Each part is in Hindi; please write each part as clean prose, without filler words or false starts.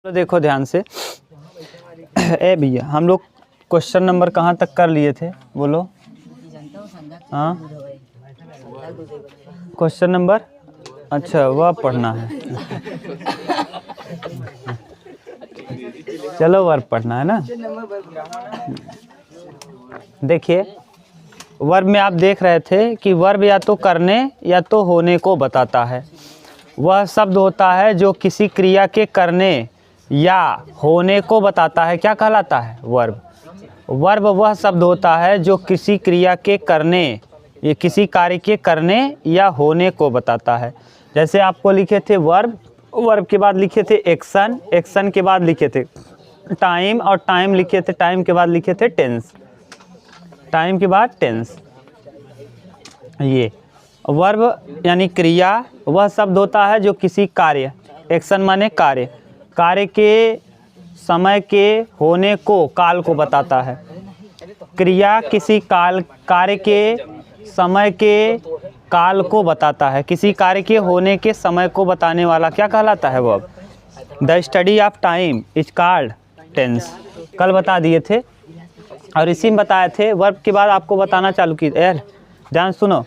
तो देखो ध्यान से। ए भैया, हम लोग क्वेश्चन नंबर कहाँ तक कर लिए थे, बोलो। हाँ, क्वेश्चन नंबर, अच्छा वह पढ़ना है। चलो वर्ब पढ़ना है ना। देखिए, वर्ब में आप देख रहे थे कि वर्ब या तो करने या तो होने को बताता है। वह शब्द होता है जो किसी क्रिया के करने या होने को बताता है, क्या कहलाता है? वर्ब। वर्ब वह शब्द होता है जो किसी क्रिया के करने या किसी कार्य के करने या होने को बताता है। जैसे आपको लिखे थे वर्ब, वर्ब के बाद लिखे थे एक्शन, एक्शन के बाद लिखे थे टाइम, और टाइम लिखे थे, टाइम के बाद लिखे थे टेंस, टाइम के बाद टेंस। ये वर्ब यानी क्रिया वह शब्द होता है जो किसी कार्य, एक्शन माने कार्य, कार्य के समय के होने को, काल को बताता है। क्रिया किसी काल, कार्य के समय के काल को बताता है। किसी कार्य के होने के समय को बताने वाला क्या कहलाता है? Verb. The study of time is called tense. कल बता दिए थे और इसी में बताए थे। वर्ब के बाद आपको बताना चालू किए, यार ध्यान सुनो।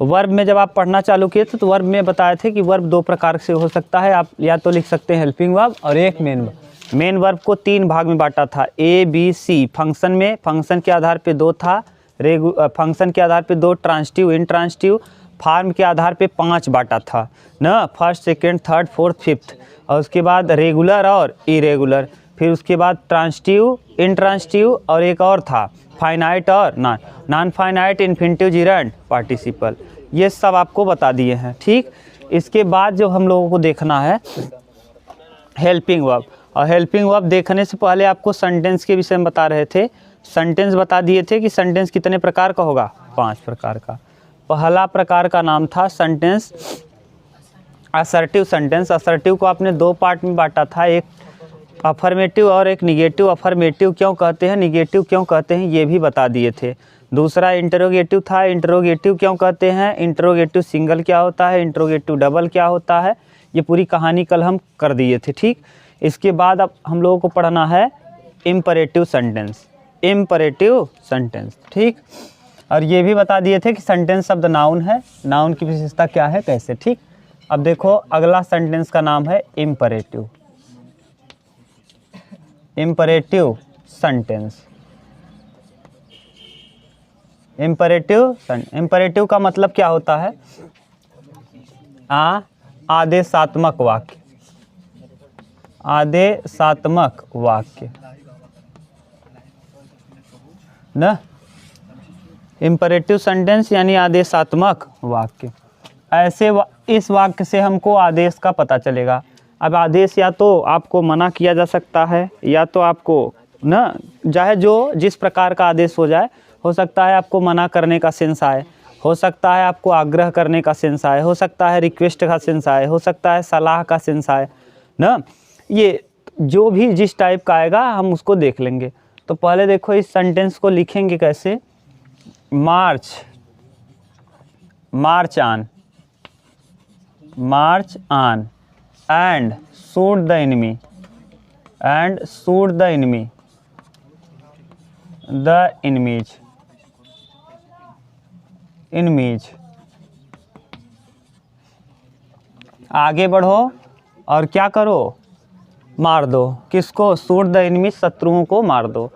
वर्ब में जब आप पढ़ना चालू किए थे तो वर्ब में बताए थे कि वर्ब दो प्रकार से हो सकता है। आप या तो लिख सकते हैं हेल्पिंग वर्ब और एक मेन वर्ब। मेन वर्ब को तीन भाग में बांटा था, ए बी सी। फंक्शन में, फंक्शन के आधार पे दो था, फंक्शन के आधार पे दो, ट्रांसिटिव, इंट्रांसिटिव। फॉर्म के आधार पे 5 बांटा था ना, first, second, third, fourth, fifth. और उसके बाद रेगुलर और इरेगुलर। फिर उसके बाद ट्रांसिटिव, इंट्रांसिटिव, और एक और था फाइनाइट और non finite, infinitive, gerund, participle. ये सब आपको बता दिए हैं, ठीक। इसके बाद जो हम लोगों को देखना है हेल्पिंग वर्ब। और हेल्पिंग वर्ब देखने से पहले आपको सेंटेंस के विषय में बता रहे थे। सेंटेंस बता दिए थे कि सेंटेंस कितने प्रकार का होगा? 5 प्रकार का। पहला प्रकार का नाम था सेंटेंस असर्टिव सेंटेंस। असर्टिव को आपने दो पार्ट में बांटा था, एक अफर्मेटिव और एक निगेटिव। अफर्मेटिव क्यों कहते हैं, निगेटिव क्यों कहते हैं, ये भी बता दिए थे। दूसरा इंटरोगेटिव था। इंटरोगेटिव क्यों कहते हैं, इंटरोगेटिव सिंगल क्या होता है, इंटरोगेटिव डबल क्या होता है, ये पूरी कहानी कल हम कर दिए थे, ठीक। इसके बाद अब हम लोगों को पढ़ना है इम्परेटिव सेंटेंस। इम्परेटिव सेंटेंस, ठीक। और ये भी बता दिए थे कि सेंटेंस शब्द नाउन है, नाउन की विशेषता क्या है, कैसे, ठीक। अब देखो अगला सेंटेंस का नाम है इम्परेटिव। Imperative sentence. इम्परेटिव का मतलब क्या होता है? आदेशात्मक वाक्य। आदेशात्मक वाक्य ना, इम्परेटिव सेंटेंस यानी आदेशात्मक वाक्य। ऐसे इस वाक्य से हमको आदेश का पता चलेगा। अब आदेश या तो आपको मना किया जा सकता है, या तो आपको ना, चाहे जो जिस प्रकार का आदेश हो जाए। हो सकता है आपको मना करने का सेंस आए, हो सकता है आपको आग्रह करने का सेंस आए, हो सकता है रिक्वेस्ट का सेंस आए, हो सकता है सलाह का सेंस आए ना। ये जो भी जिस टाइप का आएगा हम उसको देख लेंगे। तो पहले देखो इस सेंटेंस को लिखेंगे कैसे। March, march on, march on and shoot the enemy, and shoot the enemy, the enemies, enemies. आगे बढ़ो और क्या करो, मार दो। किसको? शूट द एनिमीज, शत्रुओं को मार दो।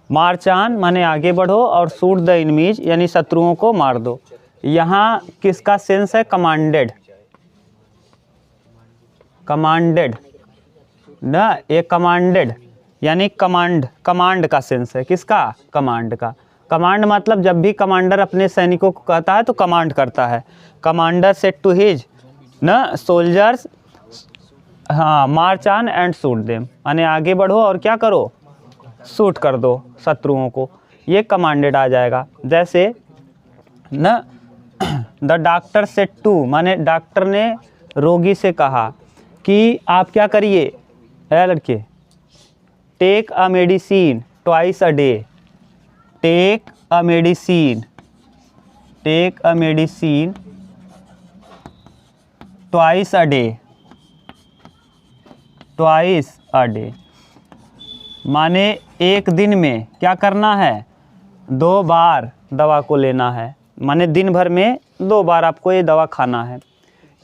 मार्च ऑन माने आगे बढ़ो, और शूट द एनिमीज यानी शत्रुओं को मार दो। यहाँ किसका सेंस है? कमांडेड, कमांडेड ना, ये कमांडेड यानी कमांड, कमांड का सेंस है। किसका? कमांड का। कमांड मतलब जब भी कमांडर अपने सैनिकों को कहता है तो कमांड करता है। कमांडर सेड टू हिज ना सोल्जर्स, हाँ, मार्च ऑन एंड शूट देम माने आगे बढ़ो और क्या करो, शूट कर दो शत्रुओं को। ये कमांडेड आ जाएगा। जैसे ना द डॉक्टर सेड टू माने डॉक्टर ने रोगी से कहा कि आप क्या करिए, है लड़के, take a medicine twice a day. Take a medicine, take a medicine twice a day, twice a day, माने एक दिन में क्या करना है, 2 बार दवा को लेना है, माने दिन भर में 2 बार आपको ये दवा खाना है।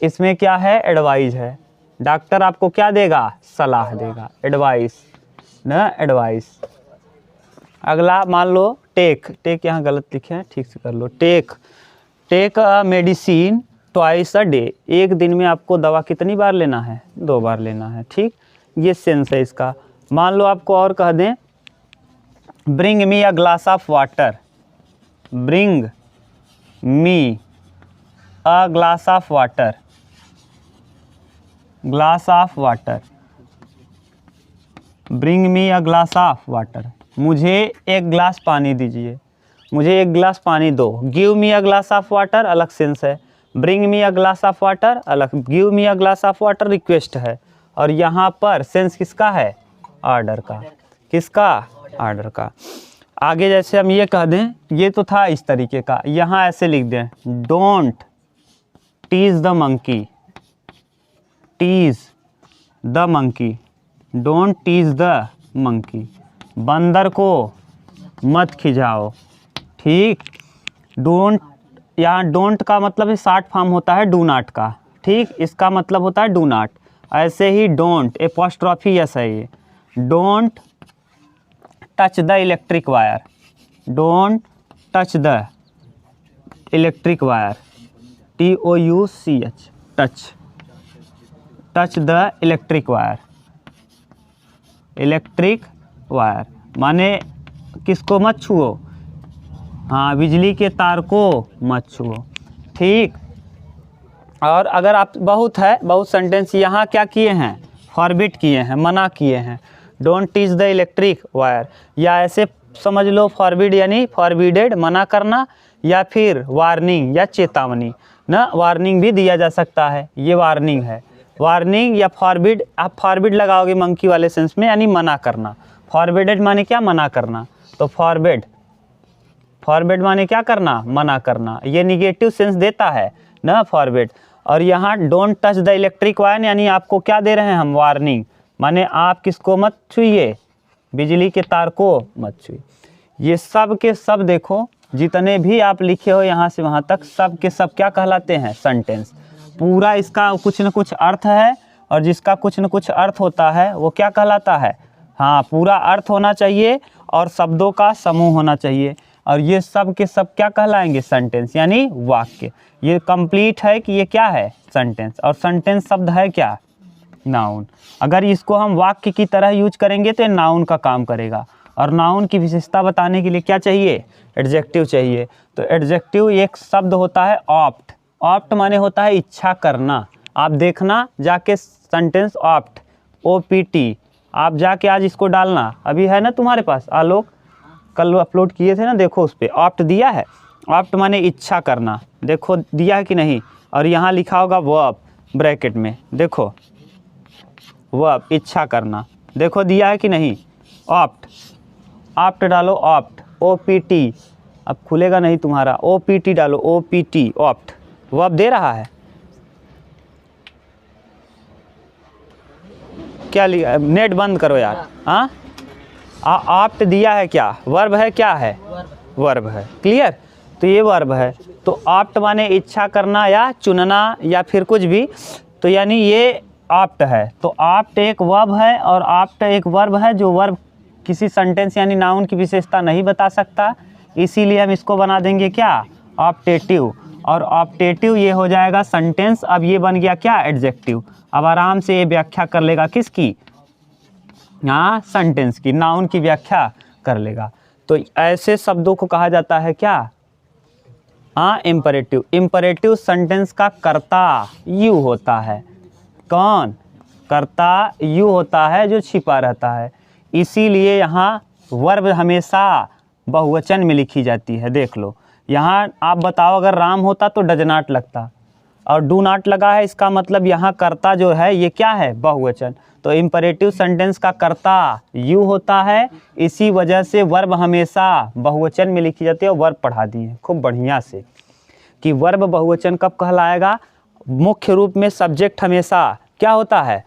इसमें क्या है, एडवाइस है, डॉक्टर आपको क्या देगा, सलाह देगा, एडवाइस ना, एडवाइस। अगला मान लो टेक यहाँ गलत लिखे हैं, ठीक से कर लो, take a medicine twice a day, एक दिन में आपको दवा कितनी बार लेना है, 2 बार लेना है, ठीक। ये सेंस है इसका। मान लो आपको और कह दें, bring me a glass of water, bring me a glass of water, glass of water, bring me a glass of water, मुझे एक ग्लास पानी दीजिए, मुझे एक गिलास पानी दो। Give me a glass of water अलग सेंस है, bring me a glass of water अलग, give me a glass of water request है। और यहाँ पर सेंस किसका है, ऑर्डर का, किसका, ऑर्डर का। आगे जैसे हम ये कह दें, ये तो था इस तरीके का, यहाँ ऐसे लिख दें, don't tease the monkey, tease the monkey, don't tease the monkey, बंदर को मत खिजाओ, ठीक। डोंट, यहाँ डोंट का मतलब है शॉर्ट फॉर्म होता है डू नॉट का, ठीक, इसका मतलब होता है डू नॉट। ऐसे ही डोंट एपोस्ट्रॉफी एस है ये, don't touch the electric wire, don't touch the electric wire, TOUCH, touch, touch the electric wire, electric wire माने किसको मत छुओ, हाँ, बिजली के तार को मत छुओ, ठीक। और अगर आप बहुत सेंटेंस यहाँ क्या किए हैं, फॉरबिड किए हैं, मना किए हैं, don't teach the electric wire, या ऐसे समझ लो फॉरबिड यानी फॉरबिडेड, मना करना, या फिर वार्निंग या चेतावनी ना, वार्निंग भी दिया जा सकता है, ये वार्निंग है, वार्निंग या फॉरबिड, आप फॉरबिड लगाओगे मंकी वाले सेंस में यानी मना करना, फॉरबिडेड माने क्या, मना करना, तो फॉरबिड, फॉरबिड माने क्या करना, मना करना, ये निगेटिव सेंस देता है ना फॉरबिड। और यहाँ don't touch the electric wire यानी आपको क्या दे रहे हैं हम, वार्निंग, माने आप किसको मत छुइए, बिजली के तार को मत छुइए। ये सब के सब देखो, जितने भी आप लिखे हो यहाँ से वहाँ तक, सब के सब क्या कहलाते हैं, सेंटेंस। पूरा इसका कुछ न कुछ अर्थ है, और जिसका कुछ न कुछ अर्थ होता है वो क्या कहलाता है, हाँ, पूरा अर्थ होना चाहिए और शब्दों का समूह होना चाहिए, और ये सब के सब क्या कहलाएंगे, सेंटेंस यानी वाक्य। ये कंप्लीट है कि ये क्या है, सेंटेंस, और सेंटेंस शब्द है क्या, नाउन। अगर इसको हम वाक्य की तरह यूज करेंगे तो ये नाउन का काम करेगा, और नाउन की विशेषता बताने के लिए क्या चाहिए, एडजेक्टिव चाहिए। तो एडजेक्टिव एक शब्द होता है ऑप्ट, ऑप्ट माने होता है इच्छा करना। आप देखना जाके सेंटेंस ऑप्ट, OPT, आप जाके आज इसको डालना, अभी है ना तुम्हारे पास, आलोक कल अपलोड किए थे ना, देखो उस पर ऑप्ट दिया है, ऑप्ट माने इच्छा करना, देखो दिया है कि नहीं। और यहाँ लिखा होगा वर्ब ब्रैकेट में, देखो वर्ब, इच्छा करना, देखो दिया है कि नहीं, ऑप्ट, ऑप्ट डालो, ऑप्ट, OPT, अब खुलेगा नहीं तुम्हारा, OPT डालो, OPT, ऑप्ट, वर्ब दे रहा है, क्या लिखा, नेट बंद करो यार, हाँ, ऑप्ट दिया है, क्या वर्ब है, क्या है, वर्ब है, क्लियर। तो ये वर्ब है, तो ऑप्ट माने इच्छा करना या चुनना या फिर कुछ भी, तो यानी ये ऑप्ट है। तो ऑप्ट एक वर्ब है और ऑप्ट एक वर्ब है, जो वर्ब किसी सेंटेंस यानी नाउन की विशेषता नहीं बता सकता, इसीलिए हम इसको बना देंगे क्या, ऑप्टेटिव, और ऑप्टेटिव ये हो जाएगा सेंटेंस। अब ये बन गया क्या, एडजेक्टिव। अब आराम से ये व्याख्या कर लेगा किसकी, हाँ, सेंटेंस की, नाउन की व्याख्या कर लेगा। तो ऐसे शब्दों को कहा जाता है क्या, हाँ, इम्परेटिव। इम्परेटिव सेंटेंस का कर्ता यू होता है, कौन, कर्ता यू होता है जो छिपा रहता है, इसीलिए यहाँ वर्ब हमेशा बहुवचन में लिखी जाती है। देख लो यहाँ, आप बताओ अगर राम होता तो डज नॉट लगता, और डू नॉट लगा है, इसका मतलब यहाँ कर्ता जो है ये क्या है, बहुवचन। तो इम्परेटिव सेंटेंस का कर्ता यू होता है, इसी वजह से वर्ब हमेशा बहुवचन में लिखी जाती है। वर्ब पढ़ा दिए खूब बढ़िया से कि वर्ब बहुवचन कब कहलाएगा, मुख्य रूप में सब्जेक्ट हमेशा क्या होता है,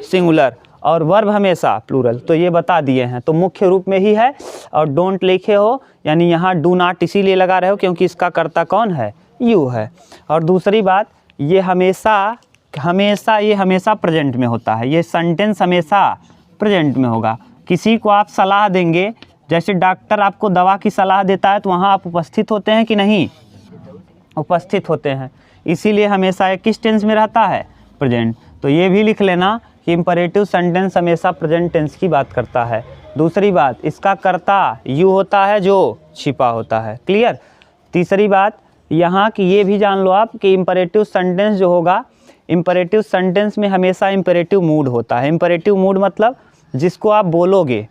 सिंगुलर, और वर्ब हमेशा प्लूरल, तो ये बता दिए हैं। तो मुख्य रूप में ही है और डोंट लिखे हो, यानी यहाँ डू नॉट इसीलिए लगा रहे हो क्योंकि इसका कर्ता कौन है, यू है। और दूसरी बात, ये हमेशा प्रेजेंट में होता है, ये सेंटेंस हमेशा प्रेजेंट में होगा। किसी को आप सलाह देंगे, जैसे डॉक्टर आपको दवा की सलाह देता है तो वहाँ आप उपस्थित होते हैं कि नहीं, उपस्थित होते हैं, इसीलिए हमेशा ये किस टेंस में रहता है, प्रेजेंट। तो ये भी लिख लेना कि इम्परेटिव सेंटेंस हमेशा प्रेजेंट टेंस की बात करता है। दूसरी बात, इसका कर्ता यू होता है जो छिपा होता है, क्लियर। तीसरी बात यहाँ की ये भी जान लो आप कि इम्परेटिव सेंटेंस जो होगा, इम्परेटिव सेंटेंस में हमेशा इम्परेटिव मूड होता है। इम्परेटिव मूड मतलब जिसको आप बोलोगे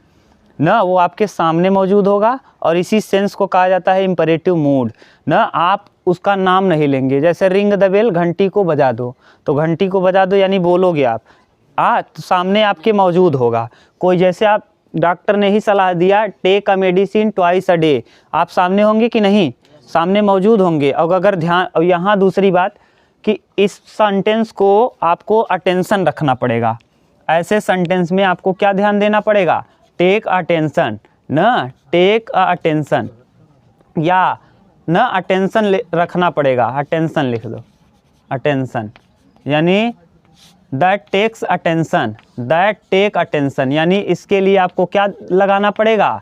ना वो आपके सामने मौजूद होगा, और इसी सेंस को कहा जाता है इम्परेटिव मूड ना। आप उसका नाम नहीं लेंगे, जैसे रिंग द बेल, घंटी को बजा दो, तो घंटी को बजा दो यानी बोलोगे आप, तो सामने आपके मौजूद होगा कोई। जैसे आप डॉक्टर ने ही सलाह दिया take a medicine twice a day, आप सामने होंगे कि नहीं, सामने मौजूद होंगे। और अगर ध्यान, और यहाँ दूसरी बात कि इस सेंटेंस को आपको अटेंशन रखना पड़ेगा। ऐसे सेंटेंस में आपको क्या ध्यान देना पड़ेगा, टेक अटेंशन ना, टेक अटेंशन या ना अटेंशन रखना पड़ेगा, अटेंशन लिख दो, अटेंशन यानी that takes attention, that take attention, यानी इसके लिए आपको क्या लगाना पड़ेगा,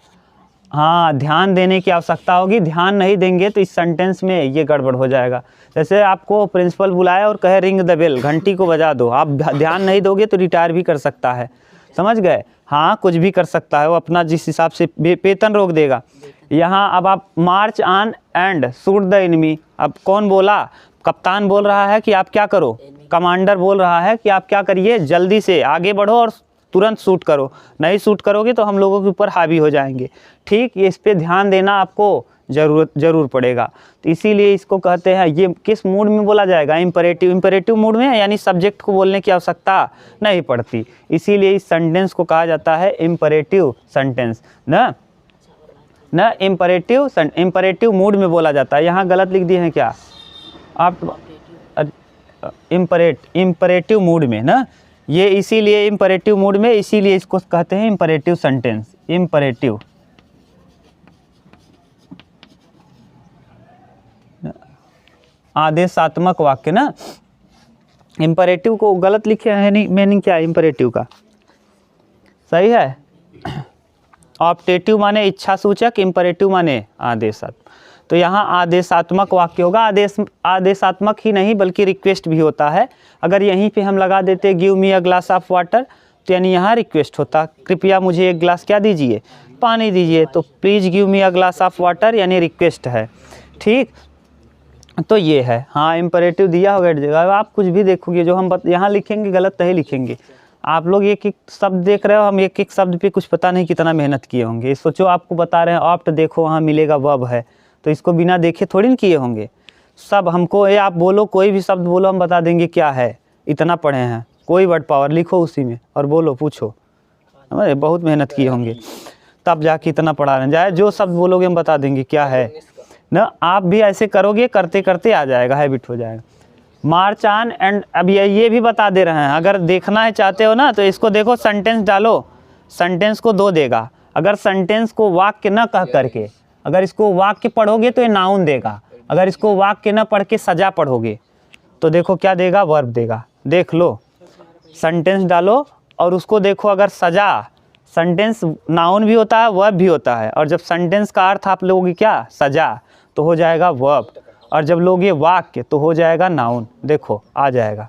हाँ ध्यान देने की आवश्यकता होगी। ध्यान नहीं देंगे तो इस सेंटेंस में ये गड़बड़ हो जाएगा। जैसे आपको प्रिंसिपल बुलाया और कहे रिंग द बेल, घंटी को बजा दो, आप ध्यान नहीं दोगे तो रिटायर भी कर सकता है, समझ गए, हाँ कुछ भी कर सकता है वो, अपना जिस हिसाब से वेतन रोक देगा। यहाँ अब आप मार्च on and shoot the enemy, अब कौन बोला, कप्तान बोल रहा है कि आप क्या करो, कमांडर बोल रहा है कि आप क्या करिए, जल्दी से आगे बढ़ो और तुरंत शूट करो, नहीं शूट करोगे तो हम लोगों के ऊपर हावी हो जाएंगे। ठीक, ये इस पे ध्यान देना आपको ज़रूर पड़ेगा। तो इसीलिए इसको कहते हैं, ये किस मूड में बोला जाएगा, इम्परेटिव मूड में, यानी सब्जेक्ट को बोलने की आवश्यकता नहीं पड़ती, इसीलिए इस सेंटेंस को कहा जाता है इम्परेटिव सेंटेंस ना, इम्परेटिव मूड में बोला जाता है। यहाँ गलत लिख दिए हैं क्या आप, इम्परेटिव मूड में ना, ये इसीलिए इम्परेटिव मूड में, इसीलिए इसको कहते हैं इम्परेटिव सेंटेंस, इम्परेटिव आदेशात्मक वाक्य ना। इम्परेटिव को गलत लिखे हैं, नहीं मीनिंग क्या है इम्परेटिव का, सही है। ऑप्टेटिव माने इच्छा सूचक, इम्परेटिव माने आदेशात्मक। तो यहाँ आदेशात्मक वाक्य होगा, आदेशात्मक ही नहीं बल्कि रिक्वेस्ट भी होता है। अगर यहीं पे हम लगा देते give me a glass of water, तो यानी यहाँ रिक्वेस्ट होता, कृपया मुझे एक ग्लास क्या दीजिए, पानी दीजिए, तो please give me a glass of water यानी रिक्वेस्ट है। ठीक, तो ये है, हाँ इम्परेटिव दिया होगा जगह। आप कुछ भी देखोगे जो हम यहाँ लिखेंगे गलत नहीं लिखेंगे। आप लोग एक एक शब्द देख रहे हो, हम एक एक शब्द पे कुछ पता नहीं कितना मेहनत किए होंगे। सोचो आपको बता रहे हैं ऑप्ट, देखो वहाँ मिलेगा वर्ब है, तो इसको बिना देखे थोड़ी ना किए होंगे सब। हमको ये आप बोलो, कोई भी शब्द बोलो, हम बता देंगे क्या है, इतना पढ़े हैं, कोई वर्ड पावर लिखो उसी में और बोलो, पूछो, हमारे बहुत मेहनत किए होंगे तब जाके इतना पढ़ा रहे हैं। जाए जो शब्द बोलोगे हम बता देंगे क्या है ना। आप भी ऐसे करोगे, करते करते आ जाएगा, हैबिट हो जाएगा। मार्च ऑन एंड, अब ये भी बता दे रहे हैं, अगर देखना है चाहते हो ना तो इसको देखो, सेंटेंस डालो, सेंटेंस को 2 देगा। अगर सेंटेंस को वाक्य न कह करके, अगर इसको वाक्य पढ़ोगे तो ये नाउन देगा, अगर इसको वाक्य न पढ़ के सजा पढ़ोगे तो देखो क्या देगा, वर्ब देगा। देख लो, सेंटेंस डालो और उसको देखो, अगर सजा, सेंटेंस नाउन भी होता है वर्ब भी होता है, और जब सेंटेंस का अर्थ आप लोगे क्या, सजा, तो हो जाएगा वर्ब, और जब लोगे वाक्य तो हो जाएगा नाउन। देखो आ जाएगा,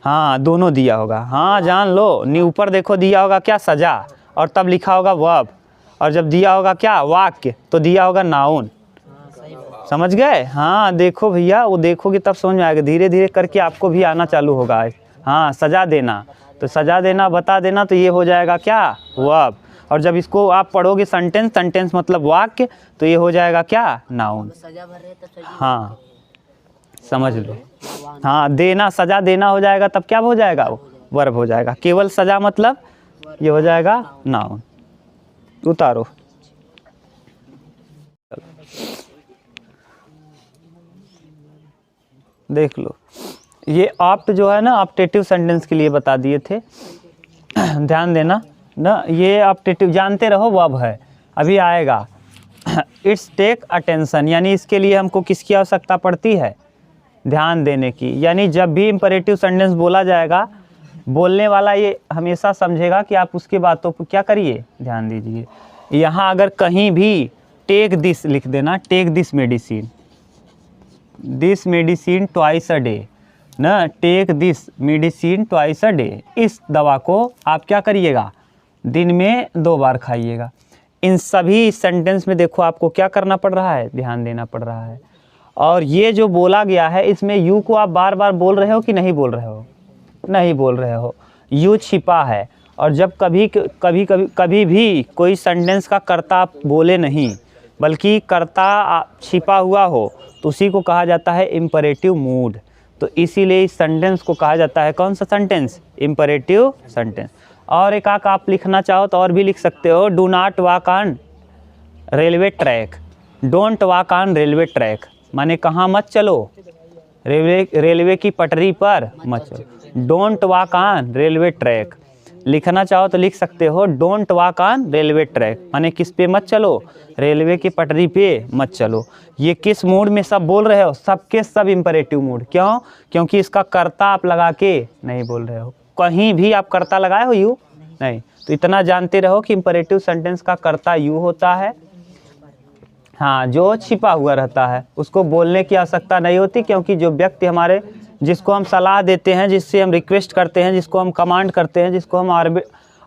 हाँ दोनों दिया होगा, हाँ जान लो, ऊपर देखो दिया होगा क्या, सजा, और तब लिखा होगा वर्ब, और जब दिया होगा क्या, वाक्य, तो दिया होगा नाउन। समझ गए, हाँ देखो भैया, वो देखोगे तब समझ में आएगा, धीरे धीरे करके आपको भी आना चालू होगा। हाँ सजा देना, तो सजा देना, बता देना, तो ये हो जाएगा क्या, वर्ब, और जब इसको आप पढ़ोगे सेंटेंस, सेंटेंस मतलब वाक्य, तो ये हो जाएगा क्या, नाउन। हाँ समझ लो, हाँ देना, सजा देना हो जाएगा, तब क्या हो जाएगा, वो वर्ब हो जाएगा। केवल सजा मतलब ये हो जाएगा नाउन। उतारो, देख लो, ये ऑप्ट जो है ना, ऑप्टेटिव सेंटेंस के लिए बता दिए थे। ध्यान देना ना, ये ऑप्टेटिव जानते रहो वर्ब है, अभी आएगा। इट्स टेक अटेंशन, यानी इसके लिए हमको किसकी आवश्यकता पड़ती है? ध्यान देने की। यानी जब भी इम्परेटिव सेंटेंस बोला जाएगा, बोलने वाला ये हमेशा समझेगा कि आप उसकी बातों पर क्या करिए, ध्यान दीजिए। यहाँ अगर कहीं भी टेक दिस लिख देना, take this medicine twice a day ना, take this medicine twice a day, इस दवा को आप क्या करिएगा, दिन में 2 बार खाइएगा। इन सभी सेंटेंस में देखो आपको क्या करना पड़ रहा है, ध्यान देना पड़ रहा है। और ये जो बोला गया है इसमें यू को आप बार बार बोल रहे हो कि नहीं बोल रहे हो? नहीं बोल रहे हो, यू छिपा है। और जब कभी भी कोई सेंटेंस का कर्ता आप बोले नहीं बल्कि कर्ता छिपा हुआ हो तो उसी को कहा जाता है इम्परेटिव मूड। तो इसीलिए इस सेंटेंस को कहा जाता है कौन सा सेंटेंस? Imperative sentence. और एक आप लिखना चाहो तो और भी लिख सकते हो, do not walk on railway track, don't walk on railway track, माने कहाँ मत चलो, रेलवे की पटरी पर मत चलो। Don't walk on railway track लिखना चाहो तो लिख सकते हो, don't walk on railway track, माने किस पे मत चलो, रेलवे की पटरी पे मत चलो। ये किस मूड में सब बोल रहे हो? सबके सब इम्परेटिव मूड। क्यों? क्योंकि इसका कर्ता आप लगा के नहीं बोल रहे हो। कहीं भी आप कर्ता लगाए हो यू? नहीं। तो इतना जानते रहो कि इम्परेटिव सेंटेंस का कर्ता यू होता है, हाँ, जो छिपा हुआ रहता है, उसको बोलने की आवश्यकता नहीं होती, क्योंकि जो व्यक्ति हमारे, जिसको हम सलाह देते हैं, जिससे हम रिक्वेस्ट करते हैं, जिसको हम कमांड करते हैं, जिसको हम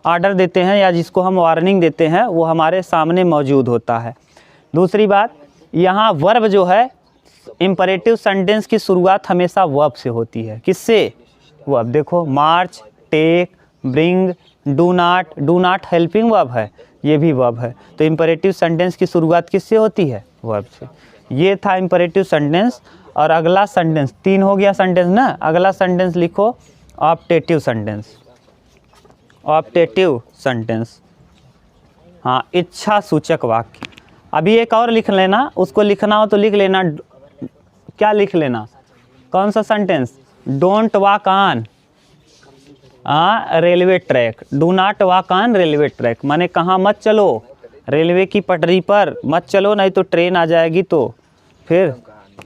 ऑर्डर देते हैं या जिसको हम वार्निंग देते हैं, वो हमारे सामने मौजूद होता है। दूसरी बात, यहाँ वर्ब जो है, इम्परेटिव सेंटेंस की शुरुआत हमेशा वर्ब से होती है। किससे? वर्ब। देखो, march, take, bring, do not helping verb है, ये भी वर्ब है। तो इम्परेटिव सेंटेंस की शुरुआत किससे होती है? वर्ब से। ये था इम्परेटिव सेंटेंस। और अगला सेंटेंस, 3 हो गया सेंटेंस ना, अगला सेंटेंस लिखो ऑप्टेटिव सेंटेंस। ऑप्टेटिव सेंटेंस, हाँ, इच्छा सूचक वाक्य। अभी एक और लिख लेना, उसको लिखना हो तो लिख लेना। क्या लिख लेना? कौन सा sentence? Don't walk on railway track, do not walk on railway track, माने कहाँ मत चलो, रेलवे की पटरी पर मत चलो, नहीं तो ट्रेन आ जाएगी तो फिर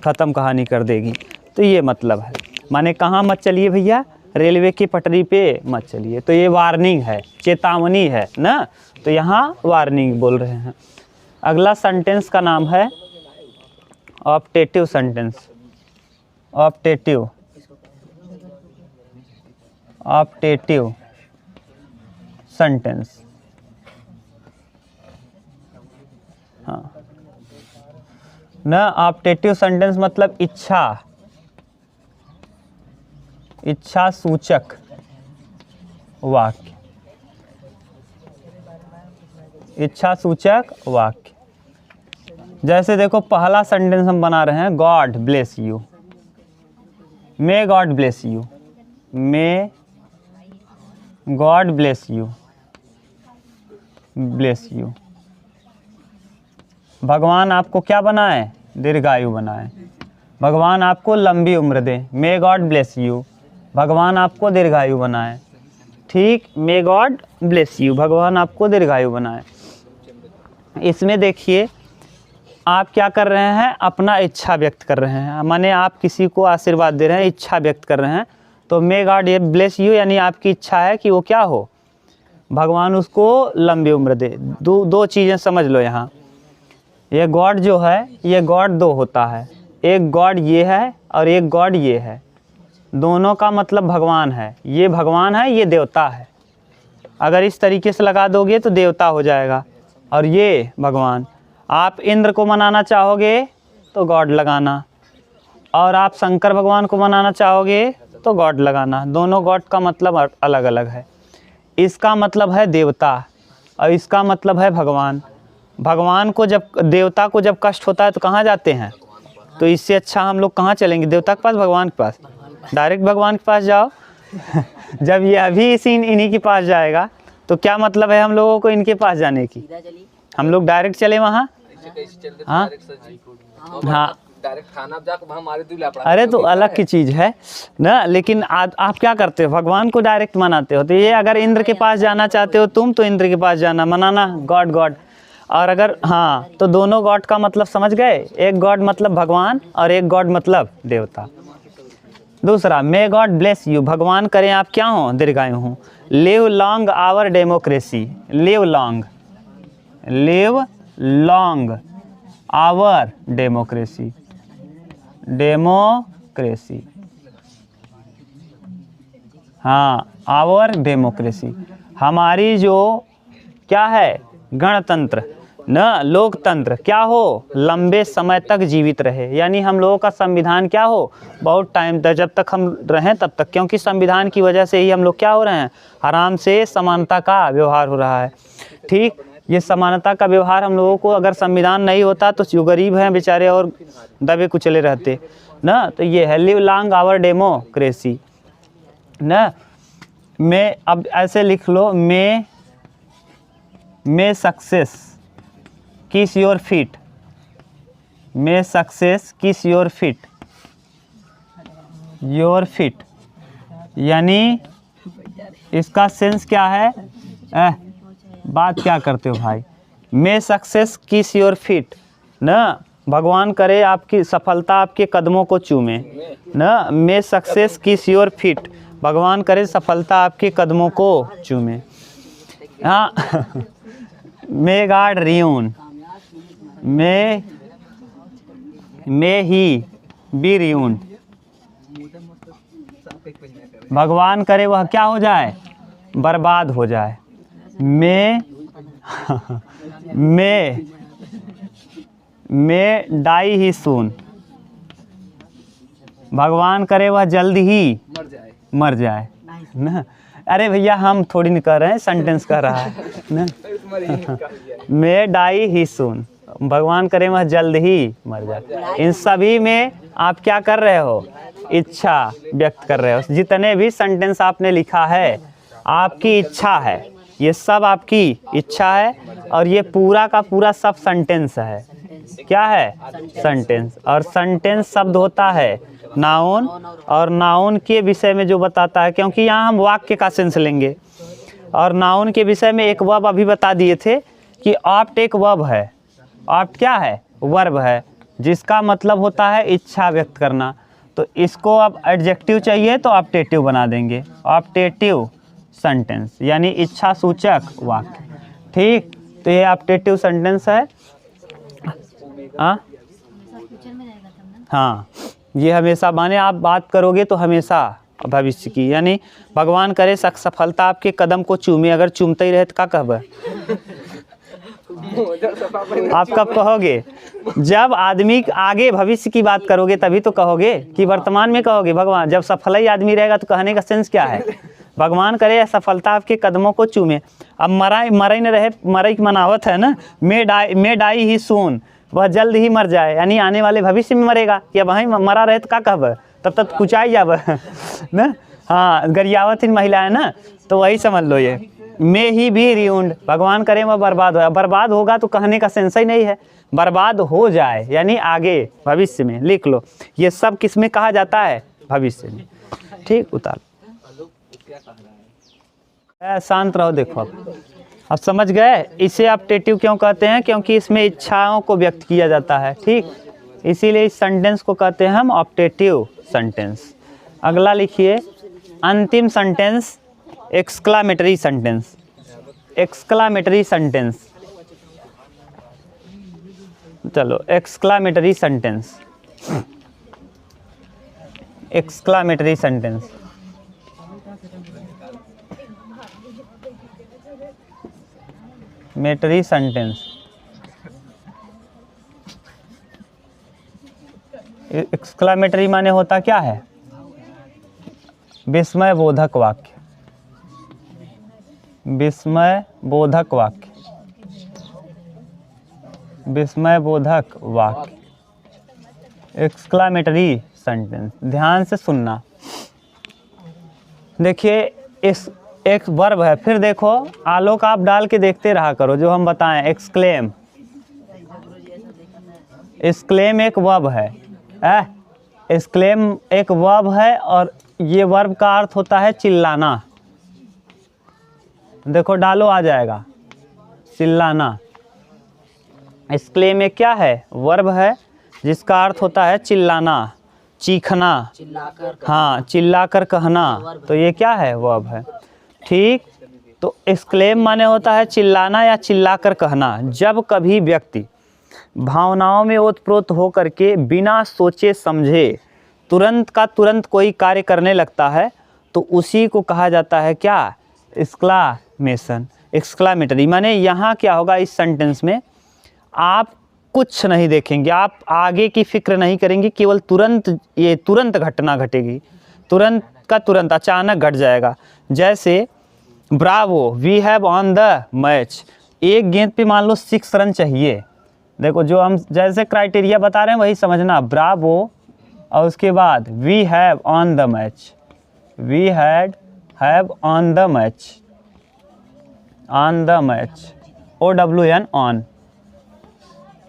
ख़त्म कहानी कर देगी। तो ये मतलब है, माने कहाँ मत चलिए भैया, रेलवे की पटरी पे मत चलिए। तो ये वार्निंग है, चेतावनी है ना, तो यहाँ वार्निंग बोल रहे हैं। अगला सेंटेंस का नाम है ऑप्टेटिव सेंटेंस। ऑप्टेटिव सेंटेंस, हाँ ना, ऑप्टेटिव सेंटेंस मतलब इच्छा सूचक वाक्य। इच्छा सूचक वाक्य, जैसे देखो पहला सेंटेंस हम बना रहे हैं, God bless you, may God bless you, may God bless you, bless you. भगवान आपको क्या बनाए? दीर्घायु बनाए। भगवान आपको लंबी उम्र दे, मे गॉड ब्लेस यू, भगवान आपको दीर्घायु बनाए। ठीक, मे गॉड ब्लेस यू, भगवान आपको दीर्घायु बनाए। इसमें देखिए आप क्या कर रहे हैं, अपना इच्छा व्यक्त कर रहे हैं, माने आप किसी को आशीर्वाद दे रहे हैं, इच्छा व्यक्त कर रहे हैं। तो मे गॉड ये ब्लेस यू, यानी आपकी इच्छा है कि वो क्या हो, भगवान उसको लंबी उम्र दे। दो चीज़ें समझ लो यहाँ, ये गॉड जो है, ये गॉड 2 होता है, एक गॉड ये है और एक गॉड ये है। दोनों का मतलब भगवान है, ये भगवान है, ये देवता है। अगर इस तरीके से लगा दोगे तो देवता हो जाएगा, और ये भगवान। आप इंद्र को मनाना चाहोगे तो गॉड लगाना, और आप शंकर भगवान को मनाना चाहोगे तो गॉड लगाना। दोनों गॉड का मतलब अलग अलग है। इसका मतलब है देवता और इसका मतलब है भगवान। भगवान को जब, देवता को जब कष्ट होता है तो कहाँ जाते हैं? तो इससे अच्छा हम लोग कहाँ चलेंगे? देवता के पास, भगवान के पास? डायरेक्ट भगवान के पास जाओ। जब ये अभी इन्हीं के पास जाएगा तो क्या मतलब है हम लोगों को इनके पास जाने की? हम लोग डायरेक्ट चले वहाँ? हाँ हाँ, डायरेक्ट खाना जाकर हमारे दूल्हा पड़ा। अरे तो अलग की चीज़ है ना, लेकिन आप क्या करते हो, भगवान को डायरेक्ट मनाते हो। तो ये अगर इंद्र के पास जाना चाहते हो तुम, तो इंद्र के पास जाना, मनाना गॉड गॉड। और अगर हाँ, तो दोनों गॉड का मतलब समझ गए, एक गॉड मतलब भगवान और एक गॉड मतलब देवता। दूसरा, मे गॉड ब्लेस यू, भगवान करें आप क्या हो, दीर्घायु हों। Live long our democracy, live long our democracy, democracy, हाँ आवर डेमोक्रेसी, हमारी जो क्या है गणतंत्र न लोकतंत्र क्या हो, लंबे समय तक जीवित रहे। यानी हम लोगों का संविधान क्या हो, बहुत टाइम तक, जब तक हम रहें तब तक, क्योंकि संविधान की वजह से ही हम लोग क्या हो रहे हैं, आराम से समानता का व्यवहार हो रहा है। ठीक, ये समानता का व्यवहार हम लोगों को, अगर संविधान नहीं होता तो जो गरीब हैं बेचारे और दबे कुचले रहते ना। तो ये है लिव लॉन्ग आवर डेमोक्रेसी ना। मैं अब ऐसे लिख लो, may success kiss your feet, may success kiss your feet, your feet, यानी इसका सेंस क्या है, बात क्या करते हो भाई। मे सक्सेस किस योर फीट ना, भगवान करे आपकी सफलता आपके कदमों को चूमे ना। मे सक्सेस किस योर फीट, भगवान करे सफलता आपके कदमों को चूमे। हाँ मे गॉड रियून, मे ही बी रियून, भगवान करे वह क्या हो जाए, बर्बाद हो जाए। मे डाई ही सून, भगवान करे वह जल्द ही मर जाए ना। अरे भैया हम थोड़ी नहीं कर रहे हैं, सेंटेंस कर रहा है ना। मे डाई ही सून, भगवान करे वह जल्द ही मर जाए। इन सभी में आप क्या कर रहे हो, इच्छा व्यक्त कर रहे हो। जितने भी सेंटेंस आपने लिखा है आपकी इच्छा है, ये सब आपकी इच्छा है। और ये पूरा का पूरा सब सेंटेंस है। क्या है, सेंटेंस। और सेंटेंस शब्द होता है नाउन, और नाउन के विषय में जो बताता है, क्योंकि यहाँ हम वाक्य का सेंस लेंगे। और नाउन के विषय में एक वर्ब अभी बता दिए थे कि ऑप्ट एक वर्ब है। ऑप्ट क्या है, वर्ब है, जिसका मतलब होता है इच्छा व्यक्त करना। तो इसको अब एडजेक्टिव चाहिए तो ऑप्टेटिव बना देंगे, ऑप्टेटिव सेंटेंस, यानी इच्छा सूचक वाक्य। ठीक, तो ये ऑप्टेटिव सेंटेंस है। हाँ, ये हमेशा माने आप बात करोगे तो हमेशा भविष्य की, यानी भगवान करे सफलता आपके कदम को चूमे। अगर चूमते ही रहे तो क्या कहबे, आप कब कहोगे, जब आदमी आगे भविष्य की बात करोगे तभी तो कहोगे, कि वर्तमान में कहोगे। भगवान जब सफल ही आदमी रहेगा तो कहने का सेंस क्या है, भगवान करे सफलता आपके कदमों को चूमे। अब मरा न रहे, मरई मनावत है ना, मे डाई ही सून, वह जल्द ही मर जाए, यानी आने वाले भविष्य में मरेगा। या वहीं मरा रहे तो क्या कहब, तब तक कुचाई जाब ना। हाँ, गरियावत ही महिला है ना, तो वही समझ लो। ये मे ही भी रियूंड, भगवान करे वह बर्बाद हो। बर्बाद होगा तो कहने का सेंस ही नहीं है, बर्बाद हो जाए यानी आगे भविष्य में। लिख लो, ये सब किस में कहा जाता है, भविष्य में। ठीक, उतार शांत रहो। देखो अब समझ गए, इसे ऑप्टेटिव क्यों कहते हैं, क्योंकि इसमें इच्छाओं को व्यक्त किया जाता है। ठीक, इसीलिए इस सेंटेंस को कहते हैं हम ऑप्टेटिव सेंटेंस। अगला लिखिए, अंतिम sentence exclamatory sentence. Exclamatory sentence, चलो एक्सक्लामेटरी सेंटेंस, एक्सक्लामेटरी सेंटेंस। मेटरी सेंटेंस, एक्सक्लामेटरी माने होता क्या है, विस्मय बोधक वाक्य, विस्मय बोधक वाक्य, विस्मय बोधक वाक्य, एक्सक्लामेटरी सेंटेंस। ध्यान से सुनना। देखिए, इस एक वर्ब है, फिर देखो आलोक आप डाल के देखते रहा करो जो हम बताएं। एक्सक्लेम, एक्सक्लेम एक वर्ब है, एक्सक्लेम एक वर्ब है और ये वर्ब का अर्थ होता है चिल्लाना। देखो डालो आ जाएगा, चिल्लाना। एक्सक्लेम एक क्या है, वर्ब है जिसका अर्थ होता है चिल्लाना, चीखना, हाँ चिल्लाकर कहना। तो ये क्या है, वर्ब है। ठीक, तो एक्सक्लेम माने होता है चिल्लाना या चिल्लाकर कहना। जब कभी व्यक्ति भावनाओं में ओतप्रोत हो करके बिना सोचे समझे तुरंत का तुरंत कोई कार्य करने लगता है तो उसी को कहा जाता है क्या, एक्सक्लामेशन, एक्सक्लामेटरी। माने यहाँ क्या होगा इस सेंटेंस में, आप कुछ नहीं देखेंगे, आप आगे की फिक्र नहीं करेंगे, केवल तुरंत ये तुरंत घटना घटेगी, तुरंत का तुरंत अचानक घट जाएगा। जैसे bravo we have on the match, एक गेंद पे मान लो 6 रन चाहिए। देखो जो हम जैसे क्राइटेरिया बता रहे हैं वही समझना, ब्रावो और उसके बाद we have on the match, we have on the match, on the match, OWN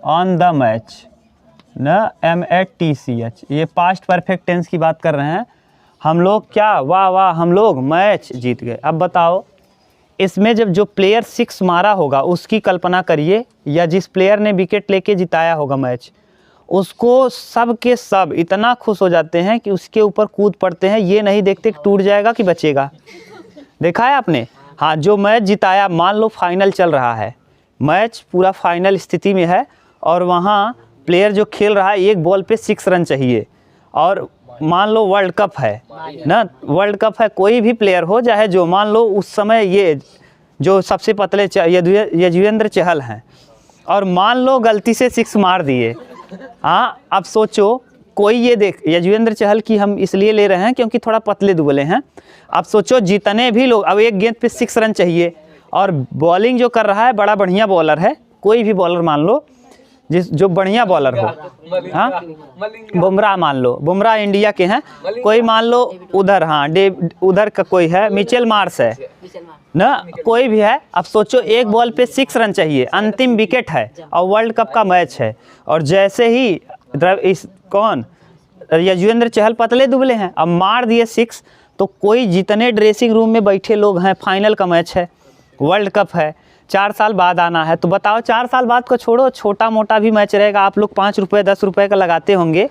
on the match न MATCH, ये पास्ट परफेक्ट टेंस की बात कर रहे हैं। हम लोग क्या, वाह वाह हम लोग मैच जीत गए। अब बताओ इसमें जब जो प्लेयर 6 मारा होगा उसकी कल्पना करिए, या जिस प्लेयर ने विकेट लेके जिताया होगा मैच, उसको सब के सब इतना खुश हो जाते हैं कि उसके ऊपर कूद पड़ते हैं, ये नहीं देखते कि टूट जाएगा कि बचेगा। देखा है आपने, हाँ जो मैच जिताया, मान लो फाइनल चल रहा है, मैच पूरा फाइनल स्थिति में है और वहाँ प्लेयर जो खेल रहा है एक बॉल पे 6 रन चाहिए, और मान लो वर्ल्ड कप है ना, वर्ल्ड कप है, कोई भी प्लेयर हो चाहे जो, मान लो उस समय ये जो सबसे पतले यजुवेंद्र चहल हैं और मान लो गलती से 6 मार दिए। हाँ अब सोचो कोई ये देख, यजुवेंद्र चहल की हम इसलिए ले रहे हैं क्योंकि थोड़ा पतले दुबले हैं। अब सोचो जितने भी लोग, अब एक गेंद पे 6 रन चाहिए और बॉलिंग जो कर रहा है बड़ा बढ़िया बॉलर है, कोई भी बॉलर मान लो जिस जो बढ़िया बॉलर हो, हाँ बुमराह मान लो, बुमराह इंडिया के हैं, कोई मान लो उधर, हाँ उधर का कोई है, मिचेल मार्श है ना, कोई भी है। अब सोचो एक बॉल पे 6 रन चाहिए, अंतिम विकेट है और वर्ल्ड कप का मैच है, और जैसे ही इस कौन यजुवेंद्र चहल पतले दुबले हैं, अब मार दिए 6, तो कोई जितने ड्रेसिंग रूम में बैठे लोग हैं, फाइनल का मैच है, वर्ल्ड कप है, 4 साल बाद आना है, तो बताओ 4 साल बाद को छोड़ो, छोटा मोटा भी मैच रहेगा, आप लोग 5 रुपये 10 रुपये का लगाते होंगे,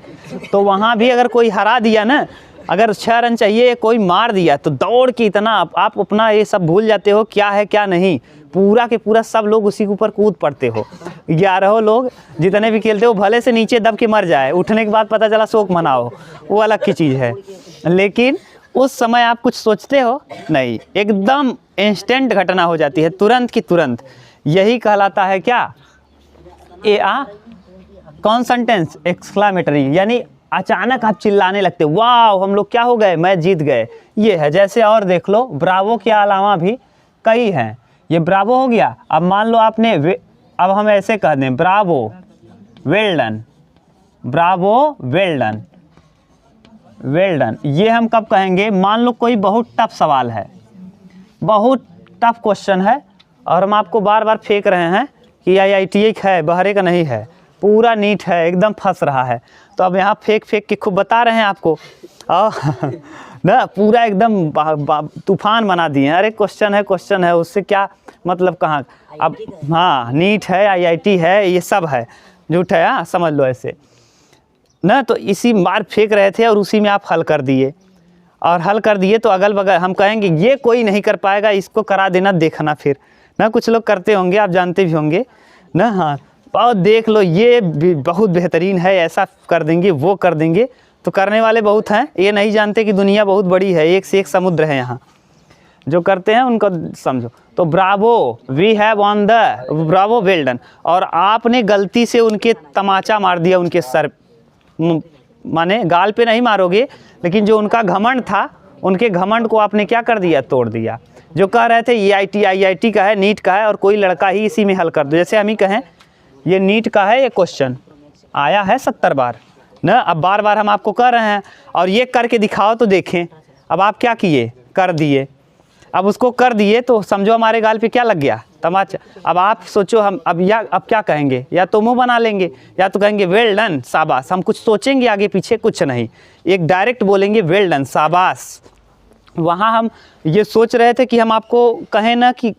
तो वहाँ भी अगर कोई हरा दिया ना, अगर 6 रन चाहिए कोई मार दिया तो दौड़ के इतना आप अपना ये सब भूल जाते हो क्या है क्या नहीं, पूरा के पूरा सब लोग उसी के ऊपर कूद पड़ते हो। 11 लोग जितने भी खेलते हो भले से नीचे दब के मर जाए, उठने के बाद पता चला शोक मनाओ, वो अलग की चीज़ है, लेकिन उस समय आप कुछ सोचते हो नहीं, एकदम इंस्टेंट घटना हो जाती है, तुरंत की तुरंत। यही कहलाता है क्या, कौन सेंटेंस, एक्सक्लामेटरी, यानी अचानक आप चिल्लाने लगते, वाह हम लोग क्या हो गए, मैच जीत गए, ये है। जैसे और देख लो, ब्रावो के अलावा भी कई हैं, ये ब्रावो हो गया। अब मान लो आपने अब हम ऐसे कह दें, Bravo well done, Bravo well done, well done, ये हम कब कहेंगे, मान लो कोई बहुत टफ सवाल है, बहुत टफ क्वेश्चन है और हम आपको बार बार फेंक रहे हैं कि IIT है, बहरे का नहीं है, पूरा नीट है, एकदम फंस रहा है, तो अब यहाँ फेंक फेंक के खूब बता रहे हैं आपको ना, पूरा एकदम तूफान बना दिए हैं, अरे क्वेश्चन है उससे क्या मतलब, कहाँ अब, हाँ नीट है, IIT है, ये सब है, झूठ है, हाँ समझ लो ऐसे ना। तो इसी मार फेंक रहे थे और उसी में आप हल कर दिए, और हल कर दिए तो अगल बगल हम कहेंगे ये कोई नहीं कर पाएगा, इसको करा देना, देखना फिर ना, कुछ लोग करते होंगे, आप जानते भी होंगे ना, हाँ और देख लो ये बहुत बेहतरीन है, ऐसा कर देंगे वो कर देंगे, तो करने वाले बहुत हैं, ये नहीं जानते कि दुनिया बहुत बड़ी है, एक से एक समुद्र है यहाँ, जो करते हैं उनको समझो। तो bravo we have on the, bravo well done, और आपने गलती से उनके तमाचा मार दिया, उनके सर, माने गाल पे नहीं मारोगे, लेकिन जो उनका घमंड था, उनके घमंड को आपने क्या कर दिया, तोड़ दिया। जो कह रहे थे ये IIT का है, नीट का है, और कोई लड़का ही इसी में हल कर दो, जैसे हम ही कहें ये नीट का है, ये क्वेश्चन आया है 70 बार ना, अब बार बार हम आपको कह रहे हैं और ये करके दिखाओ तो देखें। अब आप क्या किए, कर दिए, अब उसको कर दिए तो समझो हमारे गाल पे क्या लग गया, तमाचा। अब आप सोचो हम अब क्या कहेंगे, या तो मुंह बना लेंगे या तो कहेंगे वेल डन शाबाश। हम कुछ सोचेंगे आगे पीछे कुछ नहीं, एक डायरेक्ट बोलेंगे वेल डन शाबाश। वहाँ हम ये सोच रहे थे कि हम आपको कहें ना कि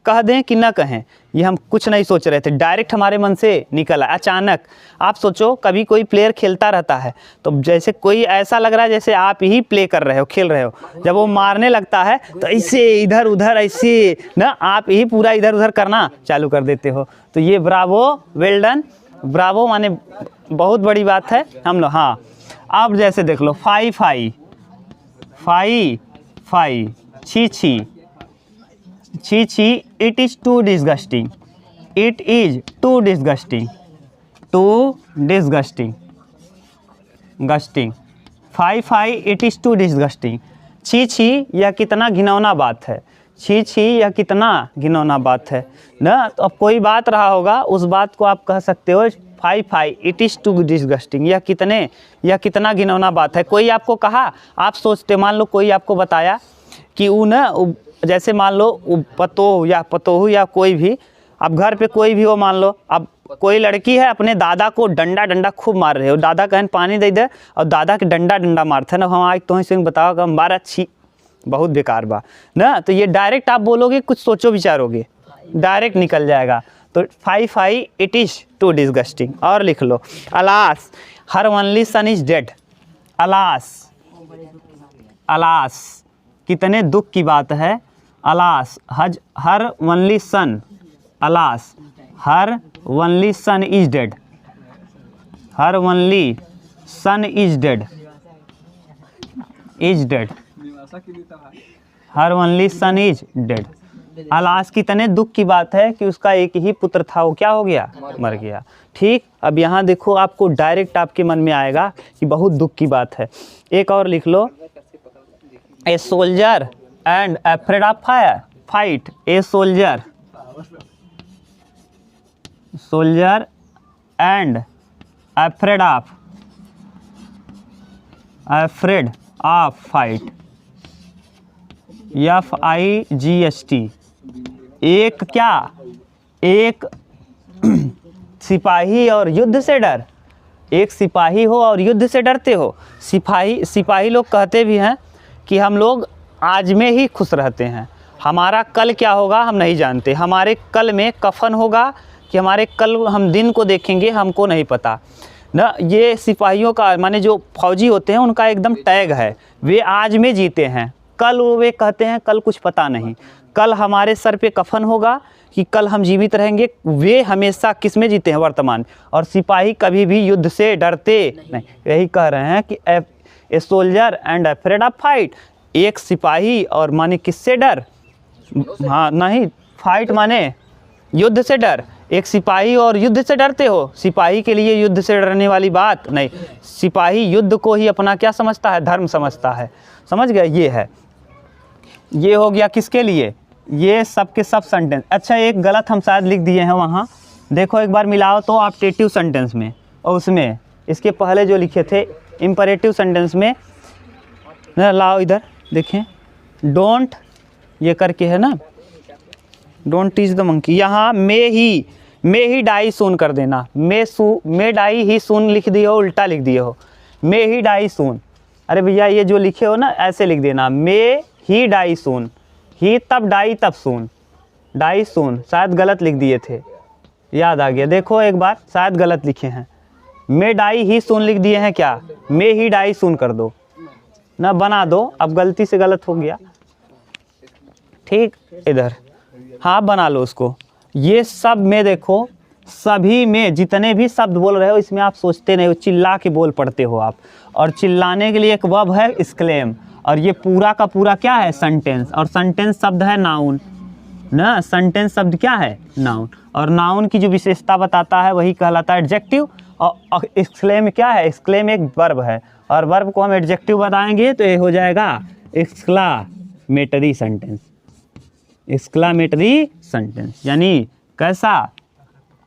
कह दें कि ना कहें, ये हम कुछ नहीं सोच रहे थे, डायरेक्ट हमारे मन से निकला अचानक। आप सोचो कभी कोई प्लेयर खेलता रहता है तो जैसे कोई ऐसा लग रहा है जैसे आप ही प्ले कर रहे हो, खेल रहे हो, जब वो मारने लगता है तो ऐसे इधर उधर ऐसे ना आप ही पूरा इधर उधर करना चालू कर देते हो। तो ये ब्रावो, वेल डन, ब्रावो माने बहुत बड़ी बात है हम लोग। हाँ, अब जैसे देख लो फाई फाई, फाई फाई, छी छी, छी छी, it is too disgusting, it is too disgusting, too disgusting, gusting, fie fie, it is too disgusting, छी छी यह कितना घिनौना बात है, छी छी यह कितना घिनौना बात है ना। तो अब कोई बात रहा होगा उस बात को आप कह सकते हो fie fie, it is too disgusting, यह कितना घिनौना बात है। कोई आपको कहा, आप सोचते, मान लो कोई आपको बताया कि जैसे मान लो पतोह या पतोहू या कोई भी, अब घर पे कोई भी हो, मान लो अब कोई लड़की है अपने दादा को डंडा खूब मार रहे हो, दादा कहन पानी दे दे और दादा के डंडा मारते हैं ना, हम आज तो सिंह बताओ कि हमारा अच्छी बहुत बेकार बा ना। तो ये डायरेक्ट आप बोलोगे, कुछ सोचो विचारोगे, डायरेक्ट निकल जाएगा। तो fie fie, it is too disgusting. और लिख लो alas, her only son is dead, alas, alas कितने दुख की बात है, alas her only son, alas her only son is dead, her only son is dead, is dead, her only son is dead. Alas कितने दुख की बात है कि उसका एक ही पुत्र था, वो क्या हो गया, मर गया। ठीक, अब यहाँ देखो आपको डायरेक्ट आपके मन में आएगा कि बहुत दुख की बात है। एक और लिख लो, a soldier and afraid of fire fight, a soldier, soldier and afraid of fight, FIGHT, एक क्या, एक सिपाही और युद्ध से डर, एक सिपाही हो और युद्ध से डरते हो। सिपाही लोग कहते भी हैं कि हम लोग आज में ही खुश रहते हैं, हमारा कल क्या होगा हम नहीं जानते, हमारे कल में कफन होगा कि हमारे कल हम दिन को देखेंगे हमको नहीं पता ना। ये सिपाहियों का माने जो फौजी होते हैं उनका एकदम टैग है, वे आज में जीते हैं, कल वे कहते हैं कल कुछ पता नहीं, कल हमारे सर पे कफन होगा कि कल हम जीवित रहेंगे। वे हमेशा किस में जीते हैं, वर्तमान। और सिपाही कभी भी युद्ध से डरते नहीं, यही कह रहे हैं कि ए soldier and afraid of fight, एक सिपाही और माने किससे डर, हाँ नहीं, फाइट माने युद्ध से डर, एक सिपाही और युद्ध से डरते हो। सिपाही के लिए युद्ध से डरने वाली बात नहीं, सिपाही युद्ध को ही अपना क्या समझता है, धर्म समझता है, समझ गए। ये है, ये हो गया किसके लिए, ये सब के सब सेंटेंस। अच्छा, एक गलत हम शायद लिख दिए हैं वहाँ, देखो एक बार मिलाओ तो ऑप्टेटिव सेंटेंस में और उसमें इसके पहले जो लिखे थे इम्परेटिव सेंटेंस में ना, लाओ इधर देखें, डोंट ये करके है ना, डोंट टीच द मंकी, यहाँ मे ही डाई सून कर देना, मे डाई ही सून लिख दिए हो, उल्टा लिख दिए हो, मे ही डाई सून। अरे भैया ये जो लिखे हो ना ऐसे लिख देना, मे ही डाई सून, ही तब डाई तब सून, डाई सून शायद गलत लिख दिए थे, याद आ गया, देखो एक बार शायद गलत लिखे हैं, मे डाई ही सून लिख दिए हैं क्या, मे ही डाई सून कर दो ना, बना दो, अब गलती से गलत हो गया, ठीक, इधर हाँ बना लो उसको। ये सब में देखो, सभी में जितने भी शब्द बोल रहे हो इसमें आप सोचते नहीं हो, चिल्ला के बोल पड़ते हो आप, और चिल्लाने के लिए एक वर्ब है एक्सक्लेम, और ये पूरा का पूरा क्या है, सेंटेंस, और सेंटेंस शब्द है नाउन ना, सेंटेंस शब्द क्या है, नाउन, और नाउन की जो विशेषता बताता है वही कहलाता है एडजेक्टिव, और एक्सक्लेम क्या है, एक्सक्लेम एक वर्ब है, और वर्ब को हम एडजेक्टिव बताएंगे तो ये हो जाएगा एक्सक्लामेटरी सेंटेंस, एक्सक्लामेटरी सेंटेंस यानी कैसा,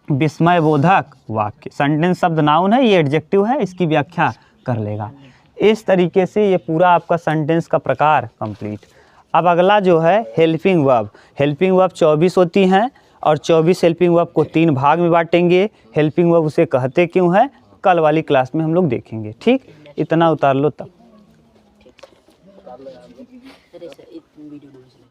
विस्मयबोधक वाक्य। सेंटेंस शब्द नाउन है, ये एडजेक्टिव है, इसकी व्याख्या कर लेगा। इस तरीके से ये पूरा आपका सेंटेंस का प्रकार कंप्लीट। अब अगला जो है हेल्पिंग वर्ब। हेल्पिंग वर्ब 24 होती हैं और 24 हेल्पिंग वर्ब को 3 भाग में बांटेंगे। हेल्पिंग वर्ब उसे कहते क्यों है, कल वाली क्लास में हम लोग देखेंगे। ठीक, इतना उतार लो तब।